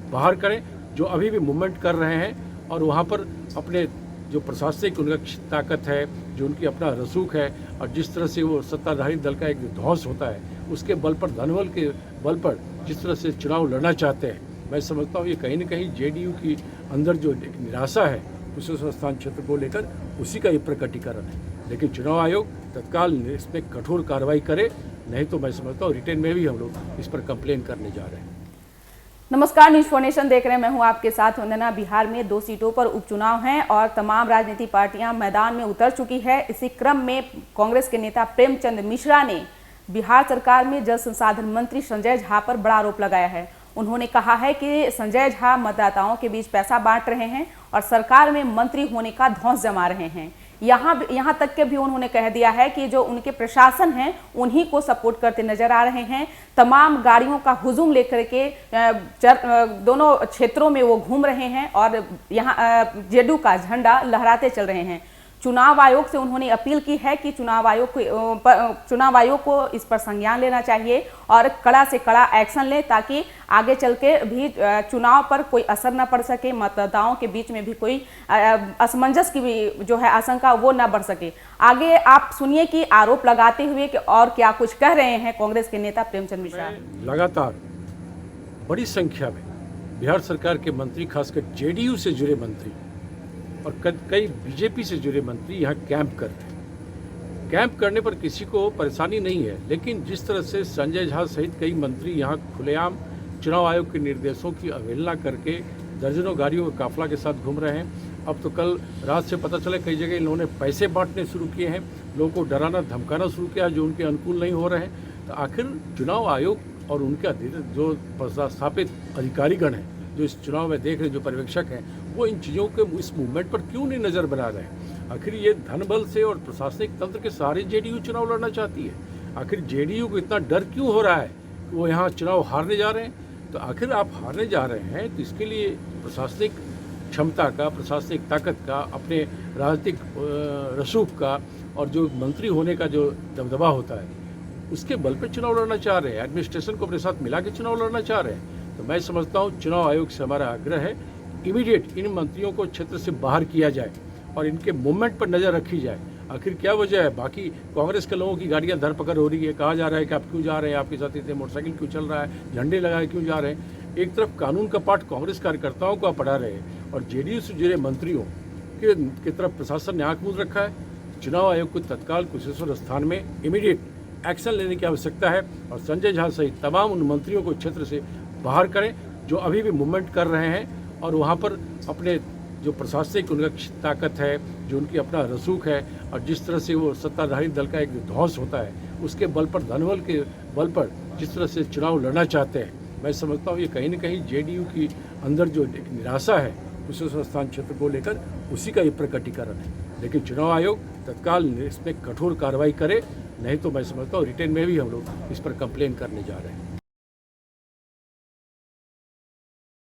बाहर करें जो अभी भी मूवमेंट कर रहे हैं और वहाँ पर अपने जो प्रशासनिक उनका ताकत है, जो उनकी अपना रसूख है और जिस तरह से वो सत्ताधारी दल का एक ध्वंस होता है उसके बल पर, धनबल के बल पर जिस तरह से चुनाव लड़ना चाहते हैं, मैं समझता हूँ ये कहीं न कहीं जेडीयू की अंदर जो एक निराशा है कुशेश्वर संस्थान क्षेत्र को लेकर, उसी का ये प्रकटीकरण है। लेकिन चुनाव आयोग तत्काल इसमें कठोर कार्रवाई करे, नहीं तो मैं समझता हूँ रिटेन में भी हम लोग इस पर कंप्लेन करने जा रहे हैं। नमस्कार, न्यूज फॉर नेशन देख रहे हैं, मैं हूं आपके साथ वंदना। बिहार में 2 सीटों पर उपचुनाव हैं और तमाम राजनीतिक पार्टियां मैदान में उतर चुकी है। इसी क्रम में कांग्रेस के नेता प्रेमचंद मिश्रा ने बिहार सरकार में जल संसाधन मंत्री संजय झा पर बड़ा आरोप लगाया है। उन्होंने कहा है कि संजय झा मतदाताओं के बीच पैसा बांट रहे हैं और सरकार में मंत्री होने का धौंस जमा रहे हैं। यहाँ तक के भी उन्होंने कह दिया है कि जो उनके प्रशासन हैं उन्हीं को सपोर्ट करते नजर आ रहे हैं। तमाम गाड़ियों का हुजूम लेकर के दोनों क्षेत्रों में वो घूम रहे हैं और यहाँ जेडीयू का झंडा लहराते चल रहे हैं। चुनाव आयोग से उन्होंने अपील की है कि चुनाव आयोग को इस पर संज्ञान लेना चाहिए और कड़ा से कड़ा एक्शन ले, ताकि आगे चल के भी चुनाव पर कोई असर न पड़ सके, मतदाताओं के बीच में भी कोई असमंजस की भी जो है आशंका वो न बढ़ सके। आगे आप सुनिए कि आरोप लगाते हुए कि और क्या कुछ कह रहे हैं कांग्रेस के नेता प्रेमचंद मिश्रा। लगातार बड़ी संख्या में बिहार सरकार के मंत्री, खासकर जेडीयू से जुड़े मंत्री और कई बीजेपी से जुड़े मंत्री यहाँ कैंप करते हैं। कैंप करने पर किसी को परेशानी नहीं है, लेकिन जिस तरह से संजय झा सहित कई मंत्री यहाँ खुलेआम चुनाव आयोग के निर्देशों की अवहेलना करके दर्जनों गाड़ियों के काफिला के साथ घूम रहे हैं। अब तो कल रात से पता चला कई जगह इन्होंने पैसे बांटने शुरू किए हैं, लोगों को डराना धमकाना शुरू किया जो उनके अनुकूल नहीं हो रहे हैं। तो आखिर चुनाव आयोग और उनके जो प्रशासित अधिकारीगण हैं, जो इस चुनाव में देख रहे, जो पर्यवेक्षक हैं, वो इन चीज़ों के इस मूवमेंट पर क्यों नहीं नज़र बना रहे हैं? आखिर ये धन बल से और प्रशासनिक तंत्र के सहारे जेडीयू चुनाव लड़ना चाहती है। आखिर जेडीयू को इतना डर क्यों हो रहा है कि वो यहाँ चुनाव हारने जा रहे हैं? तो आखिर आप हारने जा रहे हैं तो इसके लिए प्रशासनिक क्षमता का, प्रशासनिक ताकत का, अपने राजनीतिक रसूख का और जो मंत्री होने का जो दबदबा होता है उसके बल पर चुनाव लड़ना चाह रहे हैं। एडमिनिस्ट्रेशन को अपने साथ मिला के चुनाव लड़ना चाह रहे हैं। तो मैं समझता हूँ चुनाव आयोग से हमारा आग्रह है इमीडिएट इन मंत्रियों को क्षेत्र से बाहर किया जाए और इनके मूवमेंट पर नज़र रखी जाए। आखिर क्या वजह है? बाकी कांग्रेस के लोगों की गाड़ियां धरपकड़ हो रही है, कहा जा रहा है कि आप क्यों जा रहे हैं, आपके साथ इतने मोटरसाइकिल क्यों चल रहा है, झंडे लगाए क्यों जा रहे हैं। एक तरफ कानून का पाठ कांग्रेस कार्यकर्ताओं को आप पढ़ा रहे हैं और जेडीयू से जुड़े मंत्रियों की तरफ प्रशासन ने आंख मूंद रखा है। चुनाव आयोग को तत्काल कुशेश्वर स्थान में इमीडिएट एक्शन लेने की आवश्यकता है और संजय झा सहित तमाम उन मंत्रियों को क्षेत्र से बाहर करें जो अभी भी मूवमेंट कर रहे हैं और वहाँ पर अपने जो प्रशासनिक उनका ताकत है, जो उनकी अपना रसूख है और जिस तरह से वो सत्ताधारी दल का एक ध्वंस होता है उसके बल पर, धनबल के बल पर जिस तरह से चुनाव लड़ना चाहते हैं, मैं समझता हूँ ये कहीं न कहीं जेडीयू की अंदर जो एक निराशा है कुशेश्वर संस्थान क्षेत्र को लेकर, उसी का ये प्रकटीकरण है। लेकिन चुनाव आयोग तत्काल इसमें कठोर कार्रवाई करे, नहीं तो मैं समझता हूँ रिटेन में भी हम लोग इस पर कंप्लेन करने जा रहे हैं।